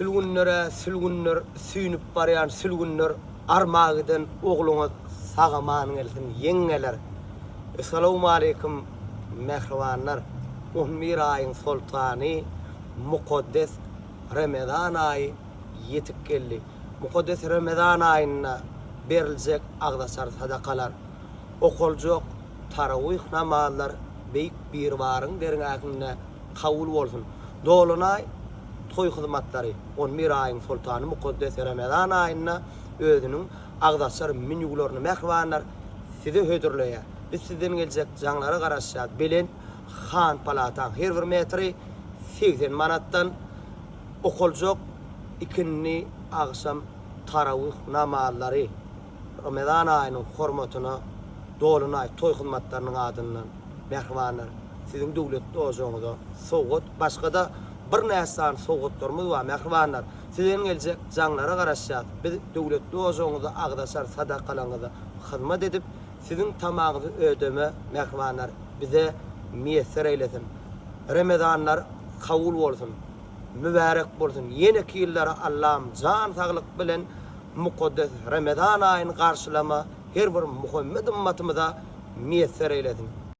Sülgünler süýnüp barýan sülgünler armağıdan oğluňa sagaman gelsin yeňeler. Assalamu alaykum mehribanlar. 11 aýyň sultany mukaddes Ramazan aýy ýetip geldi. Mukaddes Ramazan aýyna beriljek agdasar sadakalar, okuljak tarawih namazlar beýik bir baryň derňäkine kabul bolsun. Dolunay toy hyzmatlary 11 aýyň sultany mukaddes Ramazan aýyna özüniň agdasar minýuglaryny mehribanlar sizi hödürleýär. Biz sizden geljek jaňlara garaşýar. Bilen Han Palatan her bir metri 80 manatdan okuljak ikinni agsam tarawih namazlary Ramazan aýynyň hormatyna dolunay toy hyzmatlarynyň adyndan mehribanlar sizin döwletli ojaňyzda sowgat başga bir näsan sowgatlarymyz bar mehribanlar sizden geljek jaňlara garaşýar. Biz döwletli ojaňyzda agdasar sadakalaňyzda hyzmat edip sizin tamagyňyzy ödeme mehribanlar bize miýesser eýlesin. Ramazanlar kabul bolsun. Mübarek bolsun. Ýene-ki ýyllara Allah'ım jan saglyk bilen mukaddes Ramazan aýyny garşylama her bir Muhammed ümmetimize miýesser eýlesin.